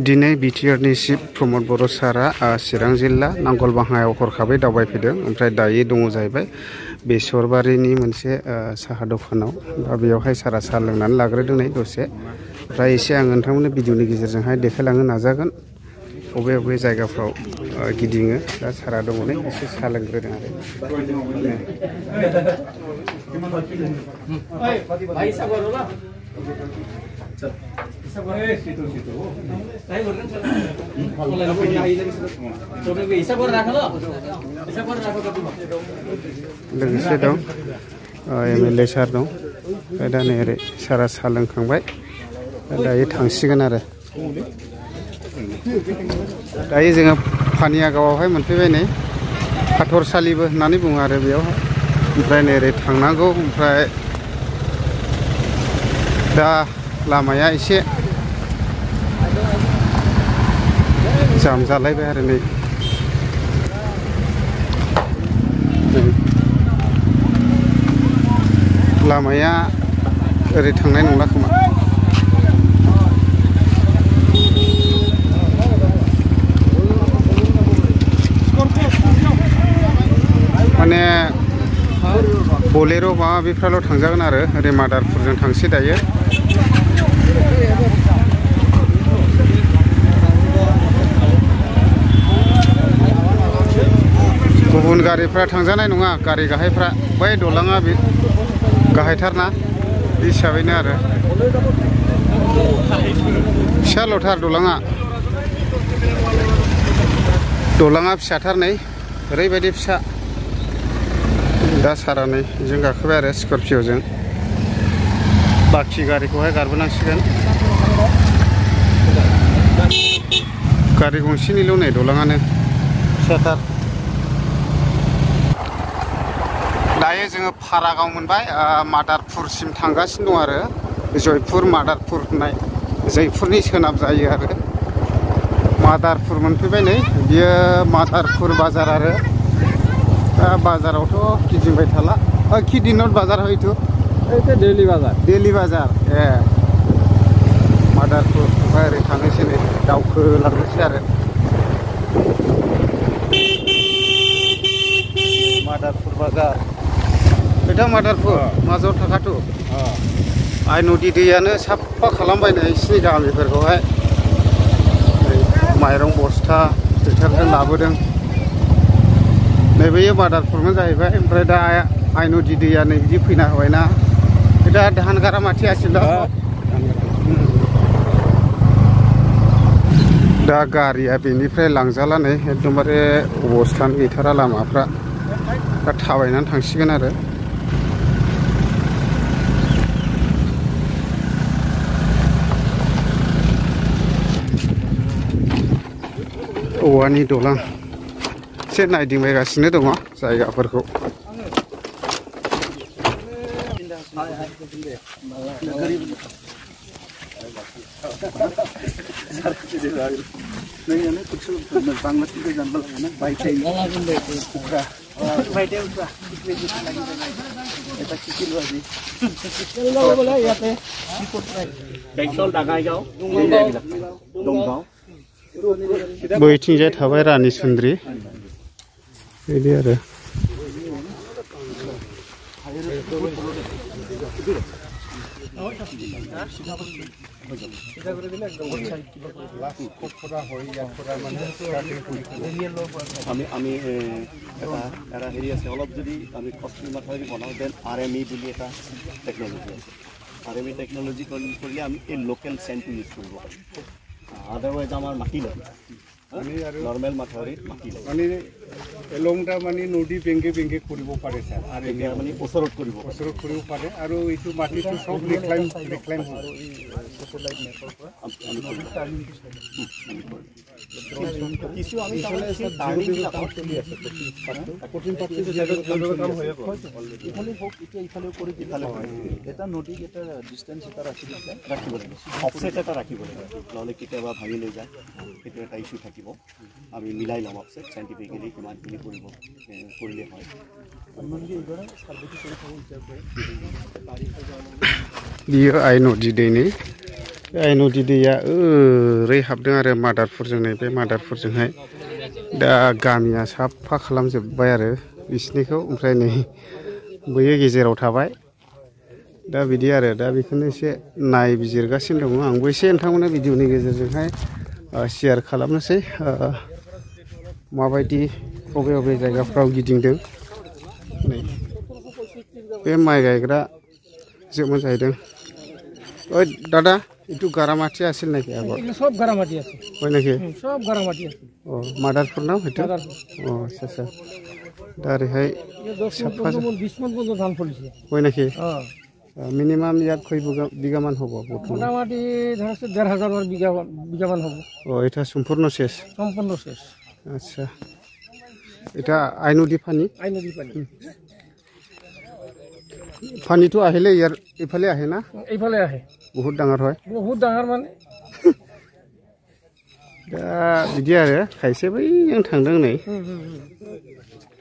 दिनै बिटिआरनि चिफ प्रमद बर' सारा चिरां जिल्ला नांगलबाहायाव हरखाबै दावबायफैदों। ओमफ्राय दायो दङ जाहैबाय बेसरबारिनि मोनसे साहा दखानाव। दा बेयावहाय सारा साहा लोंनानै लाग्रोदों नै दसे। ओमफ्राय एसे आं नोंथांमोननो भिडिअनि गेजेरजोंहाय देखायलांनो नाजागोन बबे बबे जायगाफ्राव गिदिङो। दा सारा दङ नै एसे साहा लोंग्रोदों आरो। लोगोसे दं MLA सार दं। ओमफ्राय दा नै ओरै सारा साहा लोंखांबाय, दायो थांसिगोन आरो। दायो जोङो पानियागावआवहाय मोनफैबाय नै, हाथरसालिबो होननानै बुङो आरो बेयावहाय। ओमफ्राय नै ओरै थांनांगौ। ओमफ्राय दा लामाया एसे जाम जालायबाय आरो नै। लामाया ओरै थांनाय नंला खोमा। माने बलेर' माबा बेफ्राल' थांजागोन आरो। ओरै मादारपुरजों थांसै दायो। गुबुन गारिफ्रा थांजानाय नङा, गारि गाहायफ्रा बै दलाङा बे गाहायथारना, बे हिसाबैनो आरो। फिसाल'थार दलाङा फिसाथार नै, ओरैबायदि फिसा। दा सारा नै जों गाखोबाय आरो स्करपिय'जों। बाखि गारिखौहाय गारबोनांसिगोन। गारि गंसेनिल' नै दलाङानो फिसाथार। दायो जोङो फारागाव मोनबाय, मादारपुरसिम थांगासिनो दं आरो। जयपुर मादारपुर होननाय, जयपुरनि सोनाब जायो आरो। मादारपुर मोनफैबाय नै, बियो मादारपुर बाजार आरो। दा बाजारावथ' गिदिंबाय थाला। किदिनट बाजार हयथ' डेली बाजार ए मादारपुर। ओमफ्राय ओरै थांनोसै नै, दावखोलांनोसै आरो। मादारपुर बाजार, बेथा मादारपुर माजर थाखाथु आइ नदि दैयानो साफा खालामबाय नै बिसिनि गामिफोरखौहाय। माइरं बस्था ट्रेक्टरजों लाबोदों। नैबेयो मादारपुरमोन जाहैबाय। ओमफ्राय दा आइ नदि दैया नै बिदि फैना होबायना, दा धानगारा माथि आसिल दा गारिया बेनिफ्राय लांजाला नै, एकदमबारे अबस्थानो गैथारा लामाफ्रा। दा थाबायनानै थांसिगोन आरो। औवानि दलां एसे नायदिंबायगासिनो दङ जायगाफोरखौ। बैथिंजाय थाबाय रानि सुन्द्रि, बिदि आरो। আমি এটা হেৰি আছে, অলপ যদি আমি কষ্টলি মাথাউৰি বনাওঁ, দেন RME বুলি এটা টেকন'লজি আছে। RME টেকন'লজি কৰিলে আমি এই লোকেল চেণ্টটো ইউজ কৰিব পাৰিম। আদাৰৱাইজ আমাৰ মাটি লাগে, নৰ্মেল মাথাউৰিত মাটি লাগে। মানে এলংটা মানে নদী বেংকে বেংকে কৰিব পাৰে ছাৰ, আৰু এতিয়া মানে ওচৰত কৰিব পাৰে। আৰু এইটো মাটিটো চব ৰিক্লাইম কিছু আমি এটা নদীক এটা ডিষ্টেঞ্চ এটা ৰাখিব লাগে, অফছেট এটা ৰাখিব লাগে, নহ'লে কেতিয়াবা ভাঙি লৈ যায়, সেইটো এটা ইছ্যু থাকিব। আমি মিলাই ল'ম অফছেট চাইণ্টিফিকেলি কিমানখিনি কৰিলে হয়। बियो आइ नदि दैनि आइ नदी दैया ओरै हाबदों आरो मादारफोरजों बे मादारफोरजोंहाय दा गामिया साफा खालामजोब्बाय आरो बिसिनिखौ ओमफ्राय नै बैयो गेजेराव थाबाय दा बिदि आरो दा बेखौनो एसे नायबिजिरगासिनो दङ आंबो एसे नोंथांमोननो भिडिअनि गेजेरजोंहाय शेयार खालामनोसै माबायदि बबे बबे जायगाफ्राव गिदिंदों नै बे माइ गायग्रा जोबमोन जाहैदों ओइ दादा इटु गारामाटी আছিল नाকি আগত সব গারামাটি আছে হয় নাকি সব গারামাটি আছে ও মাদারপুর নাম এটা ও আচ্ছা আচ্ছা दा ओरैहाय 20 मन পর্যন্ত ধান ফলিছে হয় নাকি হ্যাঁ মিনিমাম ইয়াত কই বিঘামান হ'ব মোটামুটি ধরছে 1500 বিঘামান হ'ব ও এটা সম্পূর্ণ শেষ আচ্ছা এটা আই নদী পানী পানীটো আহিলে ইয়াৰ ইফালে আহে না এইফালে আহে বহুত ডাঙৰ হয় বহুত ডাঙৰ মানে दा बिदि आरो खायसे बै जों थांदों नै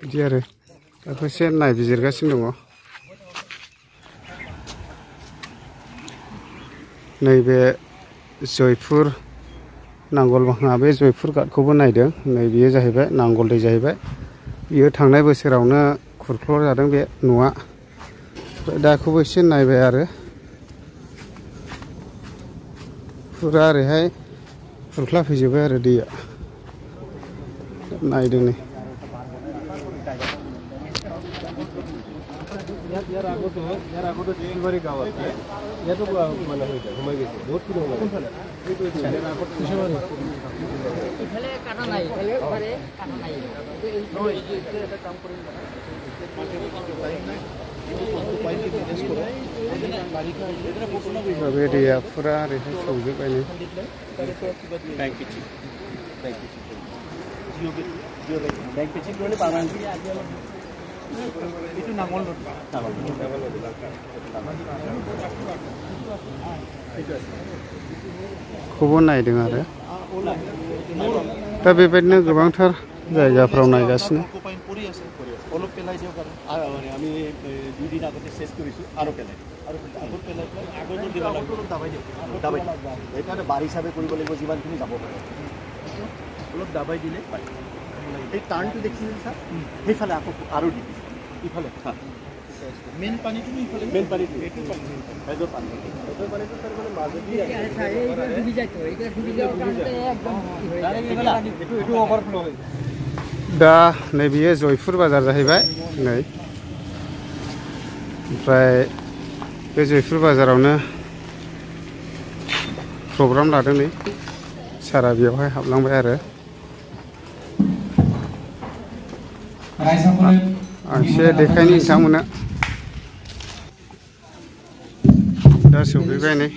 बिदि आरो दाथ' एसे नायबिजिरगासिनो दङ नैबे जयपुर नांगलबाङा बे जयपुर घाटखौबो नायदों नै बियो जाहैबाय नांगल दै जाहैबाय बियो थांनाय बोसोरावनो खुरख्ल' जादों बे न'आ दाखौबो एसे नायबाय आरो फुरा ओरैहाय खुरख्ला फैजोब्बाय आरो दैया नायदों नै बे दैया फुरा ओरैहाय सौजोब्बाय नै खौबो नायदों आरो दा बेबायदिनो गोबांथार जायगाफ्राव नायगासिनो অলপ পেলাই দিয়ক আৰু আমি 2 দিন আগতে চেছ কৰিছোঁ আৰু পেলাই আগত পেলাই আগত দিব লাগিব দাবাই দিয়ক দাবাই এটা বাৰ হিচাপে কৰিব লাগিব যিমানখিনি যাব পাৰে অলপ দাবাই দিলে এই টাৰ্ণটো দেখিছেনে ছাৰ সেইফালে আকৌ আৰু দি ইফালে মেইন পানীটো ইফালে মেইন পানীটো এইটো পানী হেজৰ পানীটো ছাৰ মানে মাজেদি ডুবি যায় তো এটা ডুবি যায় একদম এইটো অভাৰফ্লো হয় दा नै बियो जयपुर बाजार जाहैबाय नै ओमफ्राय बे जयपुर बाजारावनो प्रग्राम लादों नै सारा बेयावहाय हाबलांबाय आरो आं एसे देखायनि नोंथांमोननो दा सौफैबाय नै